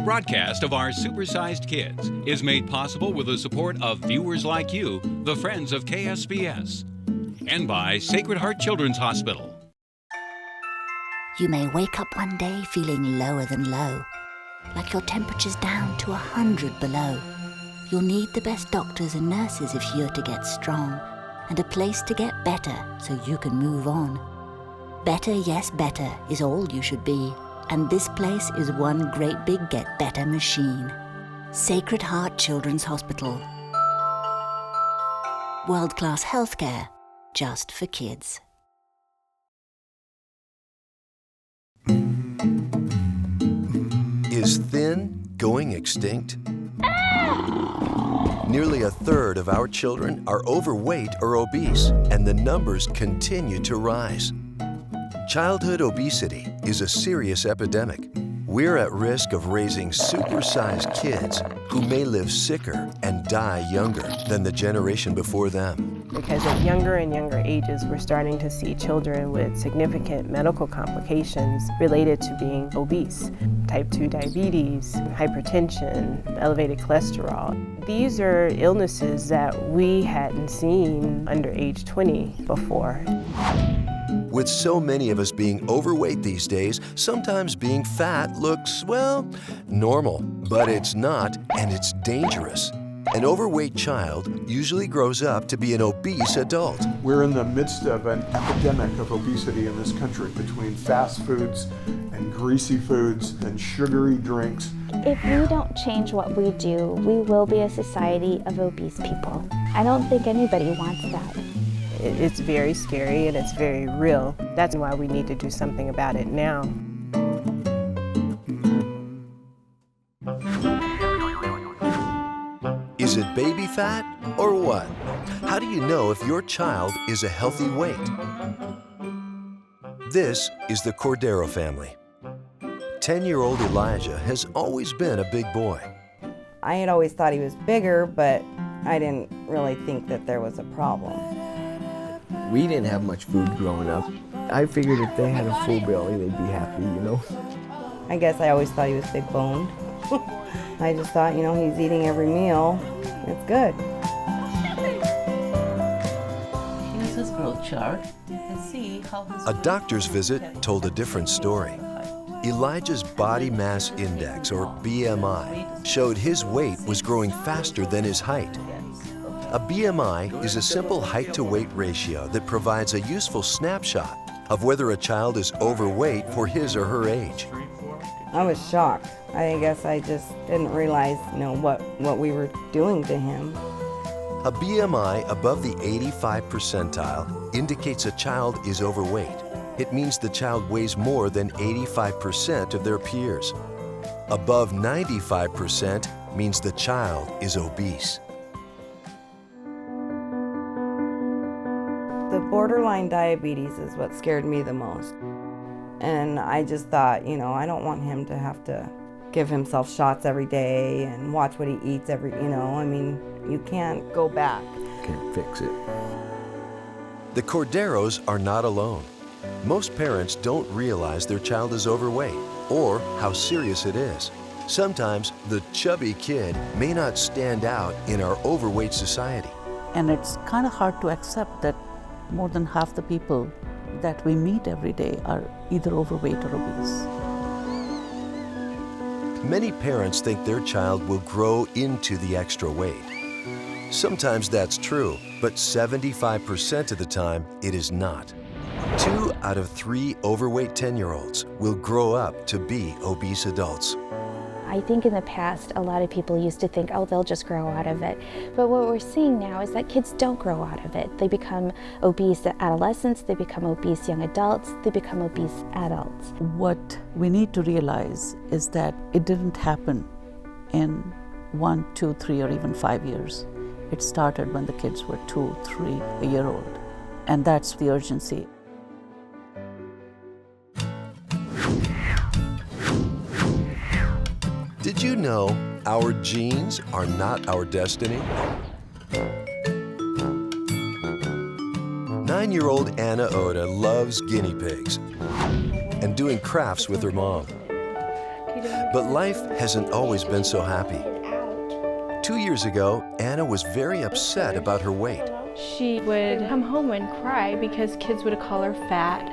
broadcast of our Supersized Kids is made possible with the support of viewers like you, the friends of KSPS, and by Sacred Heart Children's Hospital. You may wake up one day feeling lower than low, like your temperature's down to 100 below. You'll need the best doctors and nurses if you're to get strong, and a place to get better so you can move on. Better, yes, better is all you should be, and this place is one great big get better machine. Sacred Heart Children's Hospital. World-class healthcare, just for kids. Is thin going extinct? Nearly a third of our children are overweight or obese, and the numbers continue to rise. Childhood obesity is a serious epidemic. We're at risk of raising supersized kids who may live sicker and die younger than the generation before them. Because at younger and younger ages, we're starting to see children with significant medical complications related to being obese. Type 2 diabetes, hypertension, elevated cholesterol. These are illnesses that we hadn't seen under age 20 before. With so many of us being overweight these days, sometimes being fat looks, well, normal. But it's not, and it's dangerous. An overweight child usually grows up to be an obese adult. We're in the midst of an epidemic of obesity in this country between fast foods and greasy foods and sugary drinks. If we don't change what we do, we will be a society of obese people. I don't think anybody wants that. It's very scary and it's very real. That's why we need to do something about it now. Is it baby fat or what? How do you know if your child is a healthy weight? This is the Cordero family. 10-year-old Elijah has always been a big boy. I had always thought he was bigger, but I didn't really think that there was a problem. We didn't have much food growing up. I figured if they had a full belly, they'd be happy, you know? I guess I always thought he was big boned. I just thought, you know, he's eating every meal. It's good. Here's his growth chart. You can see how his A doctor's visit told a different story. Elijah's body mass index, or BMI, showed his weight was growing faster than his height. A BMI is a simple height-to-weight ratio that provides a useful snapshot of whether a child is overweight for his or her age. I was shocked. I guess I just didn't realize, you know, what we were doing to him. A BMI above the 85th percentile indicates a child is overweight. It means the child weighs more than 85% of their peers. Above 95% means the child is obese. The borderline diabetes is what scared me the most. And I just thought, you know, I don't want him to have to give himself shots every day and watch what he eats every, you know, I mean, you can't go back. Can't fix it. The Corderos are not alone. Most parents don't realize their child is overweight or how serious it is. Sometimes the chubby kid may not stand out in our overweight society. And it's kind of hard to accept that more than half the people that we meet every day are either overweight or obese. Many parents think their child will grow into the extra weight. Sometimes that's true, but 75% of the time it is not. 2 out of 3 overweight 10-year-olds will grow up to be obese adults. I think in the past, a lot of people used to think, oh, they'll just grow out of it. But what we're seeing now is that kids don't grow out of it. They become obese adolescents, they become obese young adults, they become obese adults. What we need to realize is that it didn't happen in 1, 2, 3, or even 5 years. It started when the kids were 2, 3, a year old. And that's the urgency. Did you know our genes are not our destiny? 9-year-old Anna Oda loves guinea pigs and doing crafts with her mom. But life hasn't always been so happy. 2 years ago, Anna was very upset about her weight. She would come home and cry because kids would call her fat.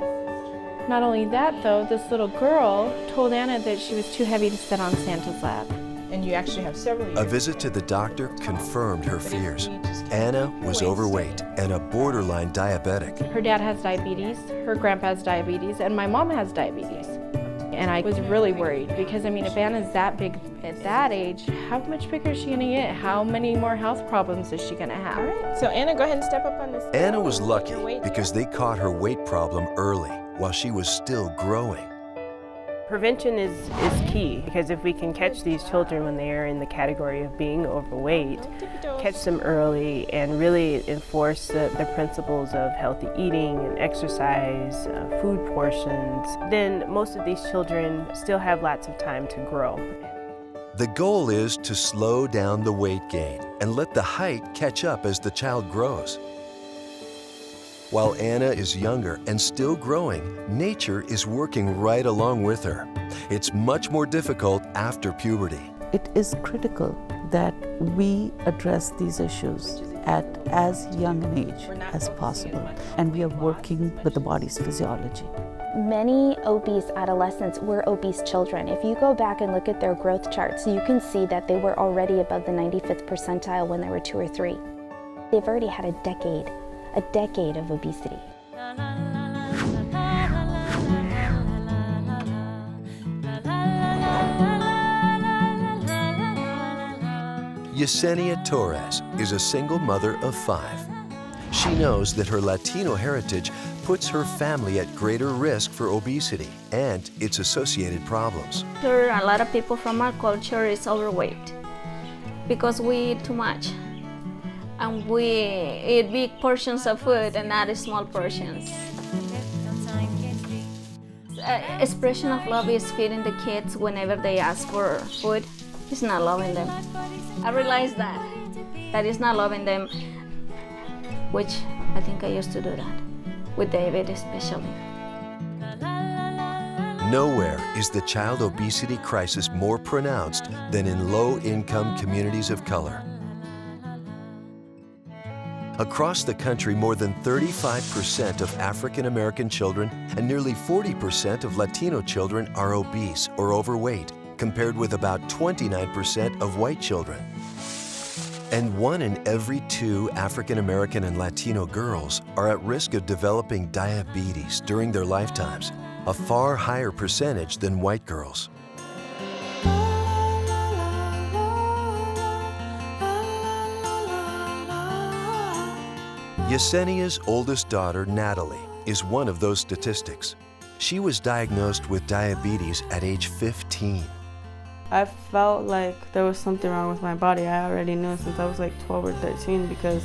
Not only that, though, this little girl told Anna that she was too heavy to sit on Santa's lap. And you actually have several. A visit to the doctor confirmed her fears. Anna was overweight and a borderline diabetic. Her dad has diabetes, her grandpa has diabetes, and my mom has diabetes. And I was really worried because, I mean, if Anna's that big at that age, how much bigger is she going to get? How many more health problems is she going to have? All right. So Anna, go ahead and step up on this. Anna was lucky because they caught her weight problem early while she was still growing. Prevention is key, because if we can catch these children when they are in the category of being overweight, catch them early and really enforce the principles of healthy eating and exercise, food portions, then most of these children still have lots of time to grow. The goal is to slow down the weight gain and let the height catch up as the child grows. While Anna is younger and still growing, nature is working right along with her. It's much more difficult after puberty. It is critical that we address these issues at as young an age as possible, and we are working with the body's physiology. Many obese adolescents were obese children. If you go back and look at their growth charts, you can see that they were already above the 95th percentile when they were 2 or 3. They've already had a decade of obesity. Yesenia Torres is a single mother of 5. She knows that her Latino heritage puts her family at greater risk for obesity and its associated problems. Sure, a lot of people from our culture is overweight because we eat too much. And we eat big portions of food and not small portions. Expression of love is feeding the kids whenever they ask for food. It's not loving them. I realize that is not loving them, which I think I used to do that, with David especially. Nowhere is the child obesity crisis more pronounced than in low-income communities of color. Across the country, more than 35% of African American children and nearly 40% of Latino children are obese or overweight, compared with about 29% of white children. And 1 in every 2 African American and Latino girls are at risk of developing diabetes during their lifetimes, a far higher percentage than white girls. Yesenia's oldest daughter, Natalie, is one of those statistics. She was diagnosed with diabetes at age 15. I felt like there was something wrong with my body. I already knew since I was like 12 or 13 because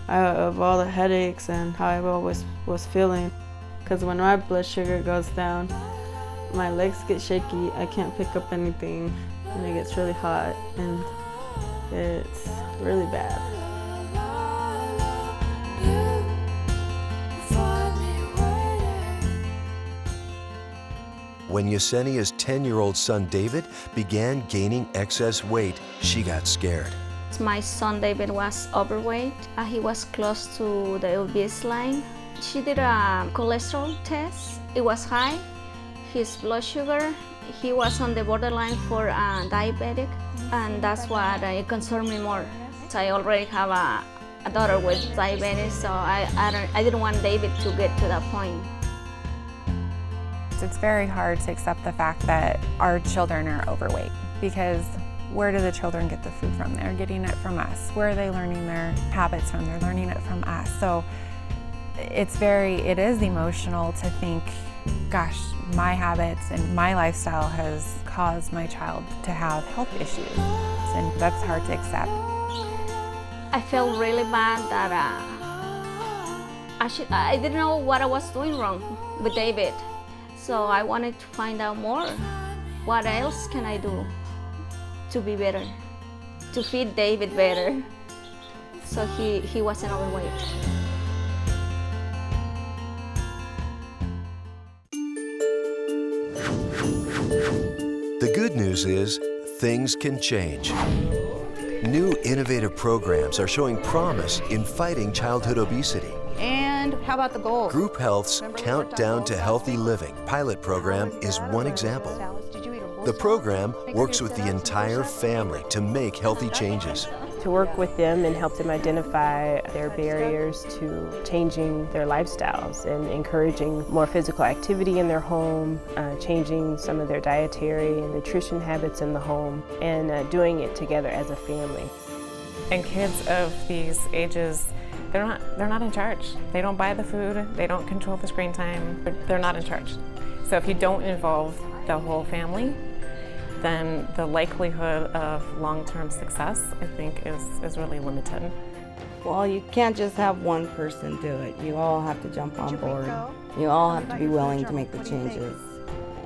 of all the headaches and how I always was feeling. Because when my blood sugar goes down, my legs get shaky, I can't pick up anything, and it gets really hot, and it's really bad. When Yesenia's 10-year-old son David began gaining excess weight, she got scared. My son David was overweight. He was close to the obese line. She did a cholesterol test. It was high. His blood sugar, he was on the borderline for diabetic, and that's what it concerned me more. So I already have a daughter with diabetes, so I didn't want David to get to that point. It's very hard to accept the fact that our children are overweight, because where do the children get the food from? They're getting it from us. Where are they learning their habits from? They're learning it from us. So it is emotional to think, gosh, my habits and my lifestyle has caused my child to have health issues, and that's hard to accept. I felt really bad that I didn't know what I was doing wrong with David. So I wanted to find out more. What else can I do to be better, to feed David better, so he wasn't overweight. The news is things can change. New innovative programs are showing promise in fighting childhood obesity. And how about the goals? Group Health's Countdown to Healthy Living pilot program is one example. The program works with the entire family to make healthy changes. To work with them and help them identify their barriers to changing their lifestyles and encouraging more physical activity in their home, changing some of their dietary and nutrition habits in the home, and doing it together as a family. And kids of these ages, they're not in charge. They don't buy the food, they don't control the screen time, they're not in charge. So if you don't involve the whole family, then the likelihood of long-term success, I think, is really limited. Well, you can't just have one person do it. You all have to jump on board. You all have to be willing to make the changes.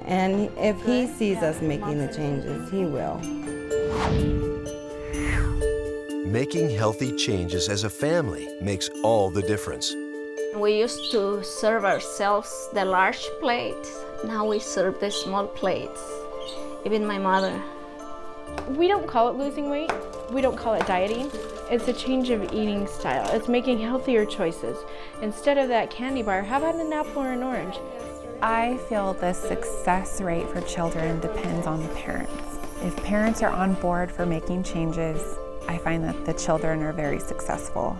And if he sees us making the changes, he will. Making healthy changes as a family makes all the difference. We used to serve ourselves the large plate. Now we serve the small plates. Even my mother. We don't call it losing weight. We don't call it dieting. It's a change of eating style. It's making healthier choices. Instead of that candy bar, how about an apple or an orange? I feel the success rate for children depends on the parents. If parents are on board for making changes, I find that the children are very successful.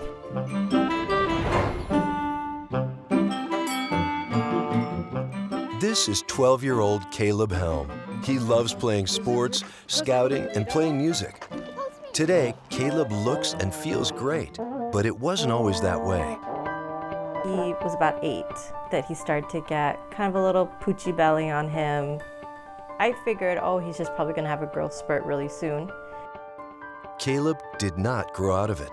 This is 12-year-old Caleb Helm. He loves playing sports, scouting, and playing music. Today, Caleb looks and feels great, but it wasn't always that way. He was about 8 that he started to get kind of a little poochy belly on him. I figured, oh, he's just probably gonna have a growth spurt really soon. Caleb did not grow out of it.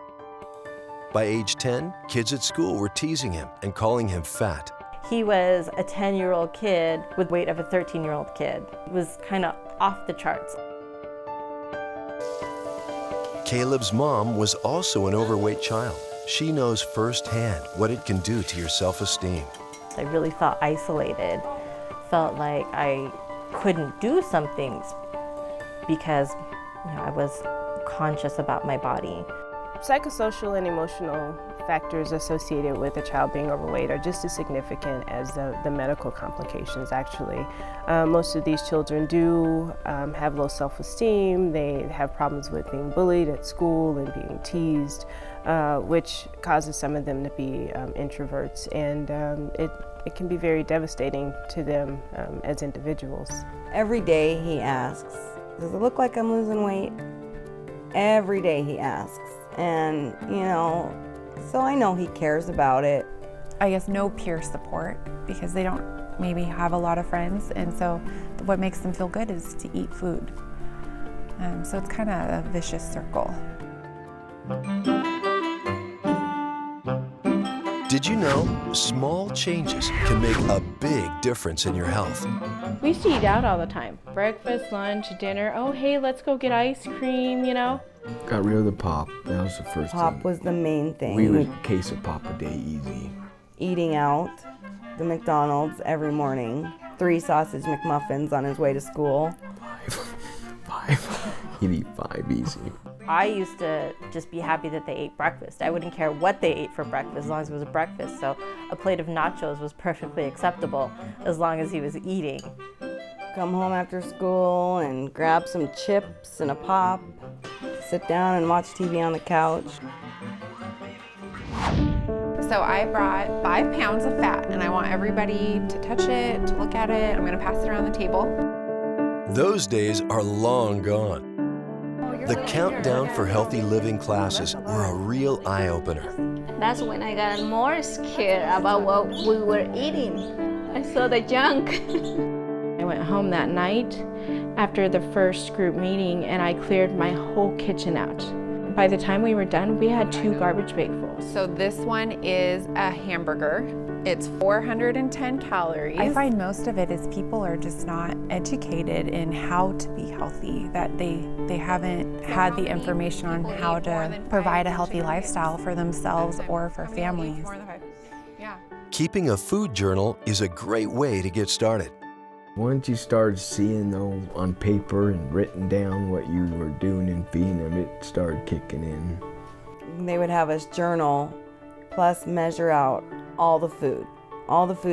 By age 10, kids at school were teasing him and calling him fat. He was a 10-year-old kid with weight of a 13-year-old kid. It was kind of off the charts. Caleb's mom was also an overweight child. She knows firsthand what it can do to your self-esteem. I really felt isolated, felt like I couldn't do some things because I was conscious about my body. Psychosocial and emotional factors associated with a child being overweight are just as significant as the medical complications, actually. Most of these children do have low self-esteem. They have problems with being bullied at school and being teased, which causes some of them to be introverts, and it can be very devastating to them as individuals. Every day he asks, does it look like I'm losing weight? Every day he asks. And, so I know he cares about it. I guess no peer support because they don't maybe have a lot of friends, and so what makes them feel good is to eat food. So it's kind of a vicious circle. Did you know small changes can make a big difference in your health? We used to eat out all the time. Breakfast, lunch, dinner. Oh, hey, let's go get ice cream, Got rid of the pop. That was the first thing. Pop was the main thing. We would case a pop a day easy. Eating out, the McDonald's every morning. 3 sausage McMuffins on his way to school. 5. He'd eat 5 easy. I used to just be happy that they ate breakfast. I wouldn't care what they ate for breakfast as long as it was a breakfast. So a plate of nachos was perfectly acceptable as long as he was eating. Come home after school and grab some chips and a pop. Sit down and watch TV on the couch. So I brought 5 pounds of fat, and I want everybody to touch it, to look at it. I'm gonna pass it around the table. Those days are long gone. The Countdown for Healthy Living classes were a real eye-opener. That's when I got more scared about what we were eating. I saw the junk. I went home that night after the first group meeting, and I cleared my whole kitchen out. By the time we were done, we had 2 garbage bag fulls. So this one is a hamburger. It's 410 calories. I find most of it is people are just not educated in how to be healthy, that they haven't had the information on how to provide a healthy lifestyle for themselves or for families. Keeping a food journal is a great way to get started. Once you started seeing though on paper and written down what you were doing and feeding them, it started kicking in. They would have us journal plus measure out all the food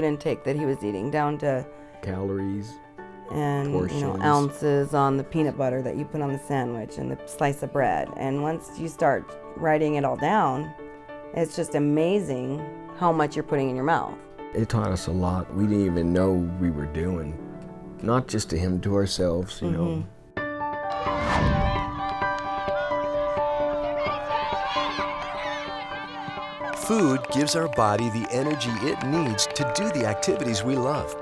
intake that he was eating down to calories and portions. Ounces on the peanut butter that you put on the sandwich and the slice of bread. And once you start writing it all down, it's just amazing how much you're putting in your mouth. It taught us a lot we didn't even know we were doing. Not just to him, to ourselves, you know. Food gives our body the energy it needs to do the activities we love.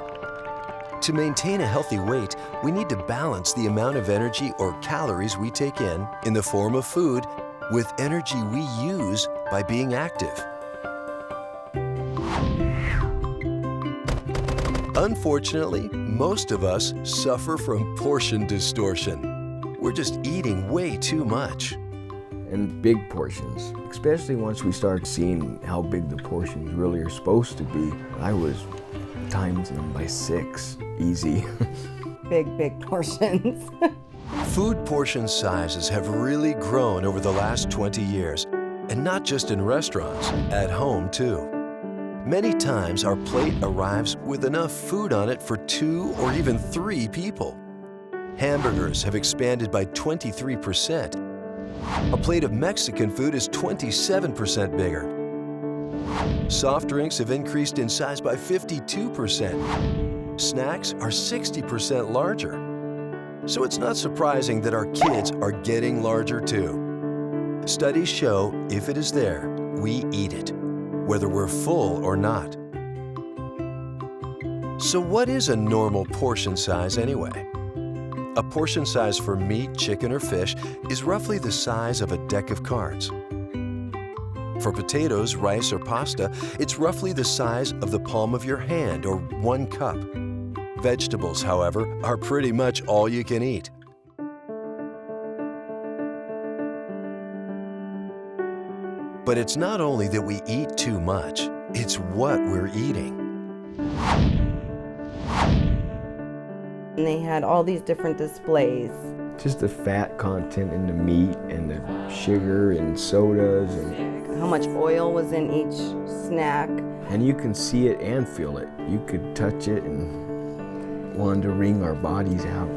To maintain a healthy weight, we need to balance the amount of energy or calories we take in the form of food with energy we use by being active. Unfortunately, most of us suffer from portion distortion. We're just eating way too much. And big portions, especially once we start seeing how big the portions really are supposed to be. I was timing them by 6, easy. Big portions. Food portion sizes have really grown over the last 20 years, and not just in restaurants, at home too. Many times our plate arrives with enough food on it for 2 or even 3 people. Hamburgers have expanded by 23%. A plate of Mexican food is 27% bigger. Soft drinks have increased in size by 52%. Snacks are 60% larger. So it's not surprising that our kids are getting larger too. Studies show if it is there, we eat it, whether we're full or not. So what is a normal portion size anyway? A portion size for meat, chicken, or fish is roughly the size of a deck of cards. For potatoes, rice, or pasta, it's roughly the size of the palm of your hand or 1 cup. Vegetables, however, are pretty much all you can eat. But it's not only that we eat too much, it's what we're eating. And they had all these different displays. Just the fat content in the meat and the sugar and sodas and how much oil was in each snack. And you can see it and feel it. You could touch it and want to wring our bodies out.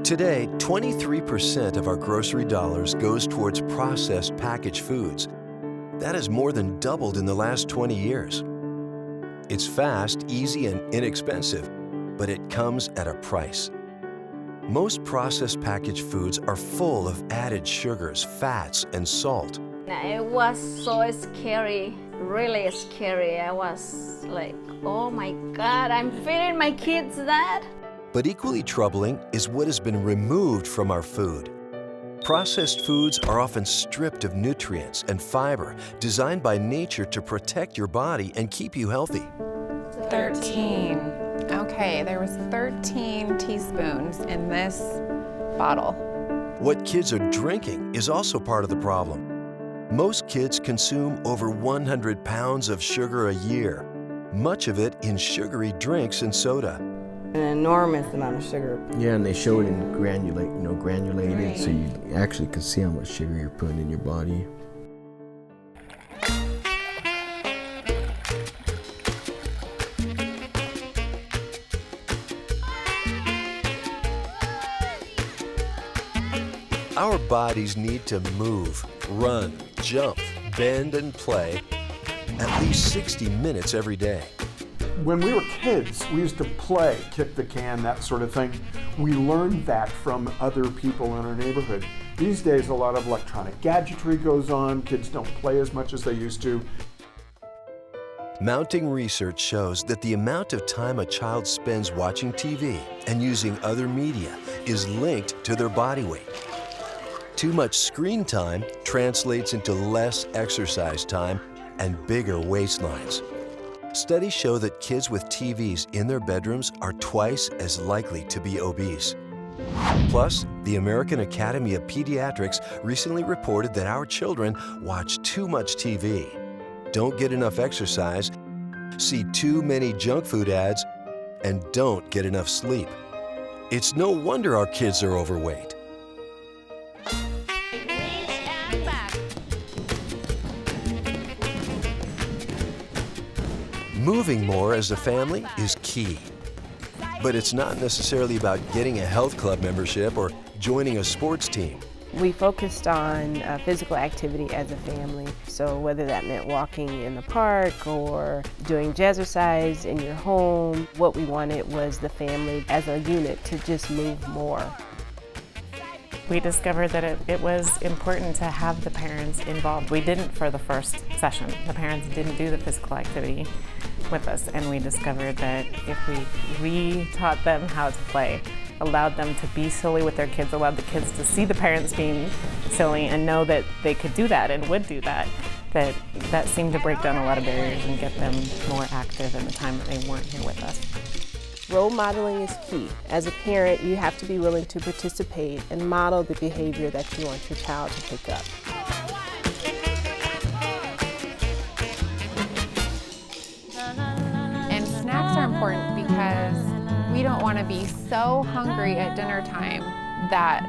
Today, 23% of our grocery dollars goes towards processed packaged foods. That has more than doubled in the last 20 years. It's fast, easy, and inexpensive, but it comes at a price. Most processed packaged foods are full of added sugars, fats, and salt. It was so scary, really scary. I was like, oh my God, I'm feeding my kids that? But equally troubling is what has been removed from our food. Processed foods are often stripped of nutrients and fiber designed by nature to protect your body and keep you healthy. 13. Okay, there was 13 teaspoons in this bottle. What kids are drinking is also part of the problem. Most kids consume over 100 pounds of sugar a year, much of it in sugary drinks and soda. An enormous amount of sugar. Yeah, and they show it in granulated, right. So you actually can see how much sugar you're putting in your body. Our bodies need to move, run, jump, bend, and play at least 60 minutes every day. When we were kids, we used to play, kick the can, that sort of thing. We learned that from other people in our neighborhood. These days, a lot of electronic gadgetry goes on. Kids don't play as much as they used to. Mounting research shows that the amount of time a child spends watching TV and using other media is linked to their body weight. Too much screen time translates into less exercise time and bigger waistlines. Studies show that kids with TVs in their bedrooms are twice as likely to be obese. Plus, the American Academy of Pediatrics recently reported that our children watch too much TV, don't get enough exercise, see too many junk food ads, and don't get enough sleep. It's no wonder our kids are overweight. Moving more as a family is key. But it's not necessarily about getting a health club membership or joining a sports team. We focused on physical activity as a family. So whether that meant walking in the park or doing jazzercise in your home, what we wanted was the family as a unit to just move more. We discovered that it was important to have the parents involved. We didn't for the first session. The parents didn't do the physical activity with us, and we discovered that if we re-taught them how to play, allowed them to be silly with their kids, allowed the kids to see the parents being silly and know that they could do that and would do that, that seemed to break down a lot of barriers and get them more active in the time that they weren't here with us. Role modeling is key. As a parent, you have to be willing to participate and model the behavior that you want your child to pick up. And snacks are important because we don't want to be so hungry at dinner time that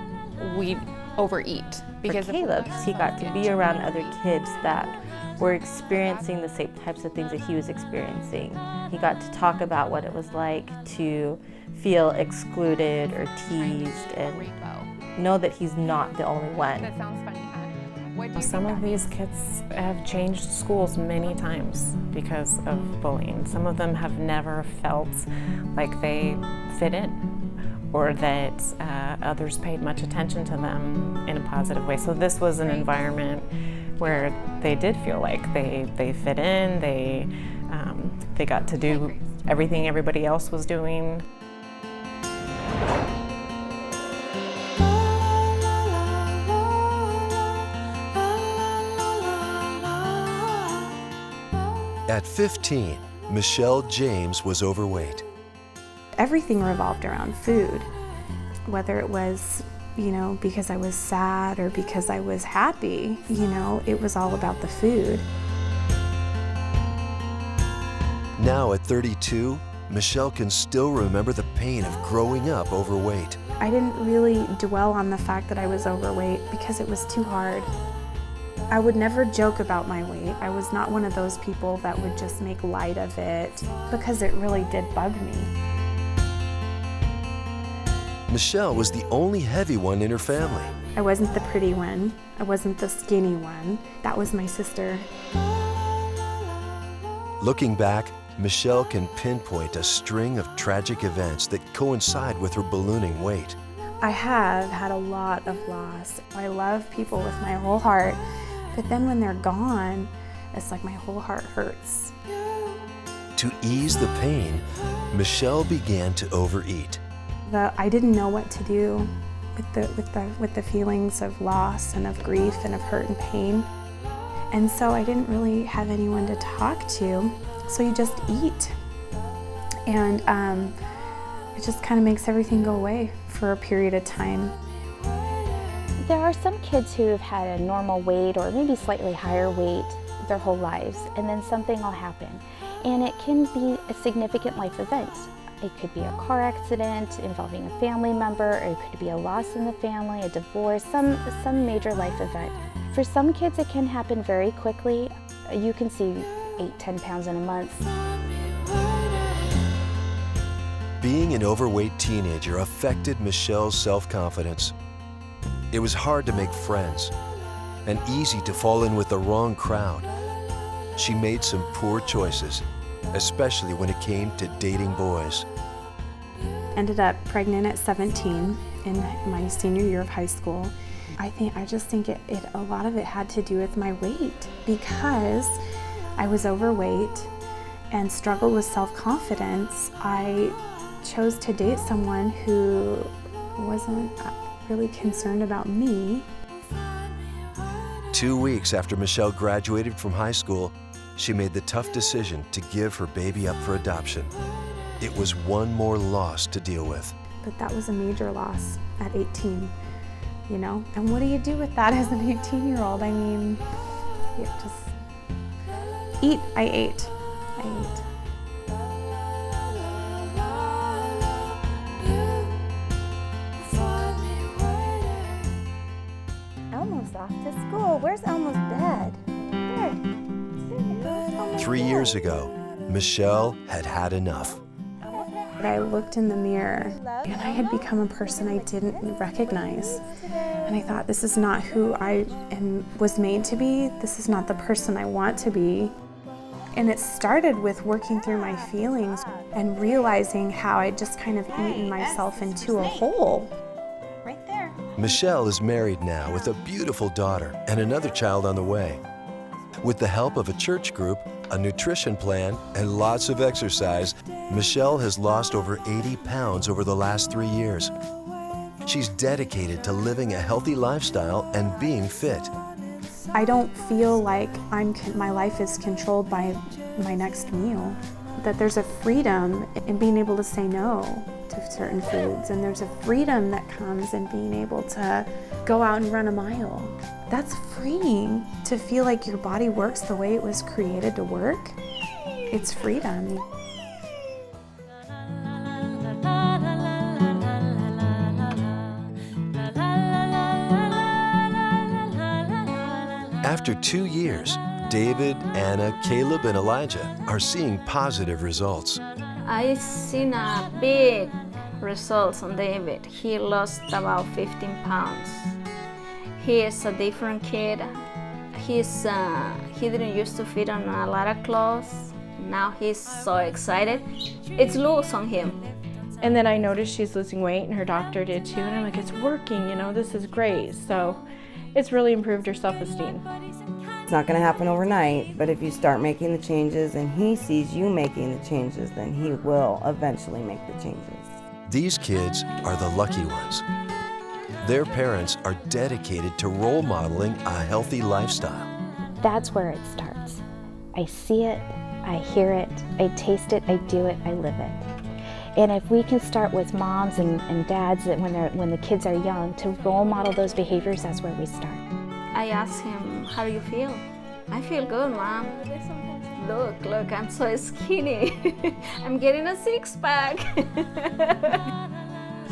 we overeat. Because for Caleb, he got to be around other kids that were experiencing the same types of things that he was experiencing. He got to talk about what it was like to feel excluded or teased and know that he's not the only one. That sounds funny, huh? Some of these kids have changed schools many times because of bullying. Some of them have never felt like they fit in or that others paid much attention to them in a positive way. So this was an environment where they did feel like they fit in, they got to do everything everybody else was doing. At 15, Michelle James was overweight. Everything revolved around food, whether it was because I was sad or because I was happy, it was all about the food. Now at 32, Michelle can still remember the pain of growing up overweight. I didn't really dwell on the fact that I was overweight because it was too hard. I would never joke about my weight. I was not one of those people that would just make light of it because it really did bug me. Michelle was the only heavy one in her family. I wasn't the pretty one. I wasn't the skinny one. That was my sister. Looking back, Michelle can pinpoint a string of tragic events that coincide with her ballooning weight. I have had a lot of loss. I love people with my whole heart, but then when they're gone, it's like my whole heart hurts. To ease the pain, Michelle began to overeat. I didn't know what to do with the feelings of loss and of grief and of hurt and pain. And so I didn't really have anyone to talk to, so you just eat. And it just kind of makes everything go away for a period of time. There are some kids who have had a normal weight or maybe slightly higher weight their whole lives, and then something will happen. And it can be a significant life event. It could be a car accident involving a family member, or it could be a loss in the family, a divorce, some major life event. For some kids, it can happen very quickly. You can see 8-10 pounds in a month. Being an overweight teenager affected Michelle's self-confidence. It was hard to make friends and easy to fall in with the wrong crowd. She made some poor choices, especially when it came to dating boys. Ended up pregnant at 17 in my senior year of high school. I just think a lot of it had to do with my weight, because I was overweight and struggled with self-confidence. I chose to date someone who wasn't really concerned about me. 2 weeks after Michelle graduated from high school, she made the tough decision to give her baby up for adoption. It was one more loss to deal with. But that was a major loss at 18, And what do you do with that as an 18-year-old? I mean, you just eat. I ate. Elmo's off to school. Where's Elmo's bed? There. 3 years ago, Michelle had had enough. I looked in the mirror and I had become a person I didn't recognize. And I thought, this is not who I was made to be. This is not the person I want to be. And it started with working through my feelings and realizing how I'd just kind of eaten myself into a hole. Right there. Michelle is married now with a beautiful daughter and another child on the way. With the help of a church group, a nutrition plan, and lots of exercise, Michelle has lost over 80 pounds over the last 3 years. She's dedicated to living a healthy lifestyle and being fit. I don't feel like my life is controlled by my next meal. That there's a freedom in being able to say no to certain foods, and there's a freedom that comes in being able to go out and run a mile. That's freeing, to feel like your body works the way it was created to work. It's freedom. After 2 years, David, Anna, Caleb, and Elijah are seeing positive results. I seen a big results on David. He lost about 15 pounds. He is a different kid. He didn't used to fit on a lot of clothes. Now he's so excited. It's loose on him. And then I noticed she's losing weight, and her doctor did too. And I'm like, it's working, this is great. So it's really improved her self-esteem. It's not going to happen overnight, but if you start making the changes and he sees you making the changes, then he will eventually make the changes. These kids are the lucky ones. Their parents are dedicated to role modeling a healthy lifestyle. That's where it starts. I see it, I hear it, I taste it, I do it, I live it. And if we can start with moms and dads that when the kids are young to role model those behaviors, that's where we start. I asked him, how do you feel? I feel good, Mom. Look, I'm so skinny. I'm getting a six-pack.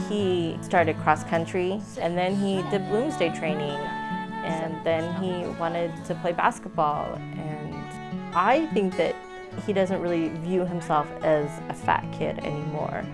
He started cross country, and then he did Bloomsday training, and then he wanted to play basketball. And I think that he doesn't really view himself as a fat kid anymore.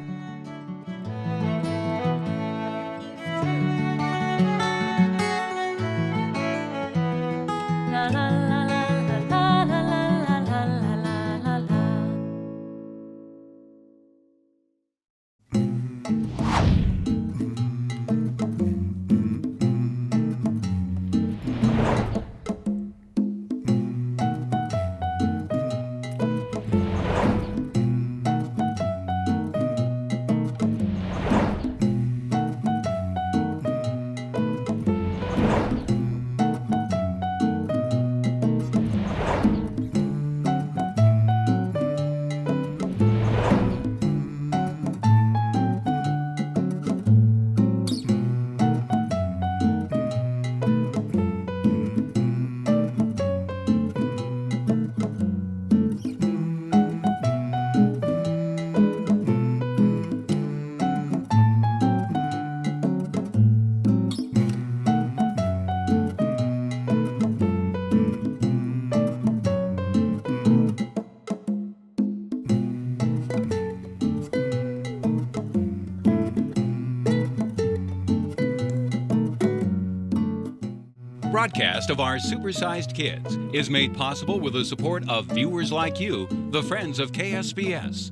Broadcast of our Supersized Kids is made possible with the support of viewers like you, the friends of KSPS,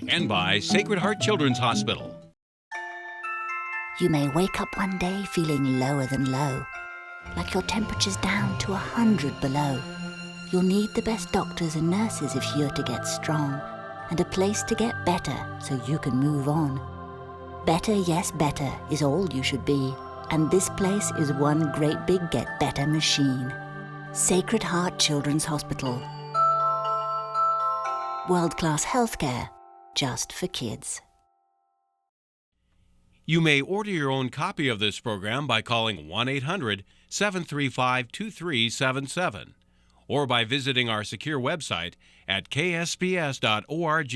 and by Sacred Heart Children's Hospital. You may wake up one day feeling lower than low, like your temperature's down to 100 below. You'll need the best doctors and nurses if you're to get strong, and a place to get better so you can move on. Better, yes, better is all you should be. And this place is one great big Get Better machine. Sacred Heart Children's Hospital. World-class healthcare, just for kids. You may order your own copy of this program by calling 1-800-735-2377 or by visiting our secure website at ksps.org.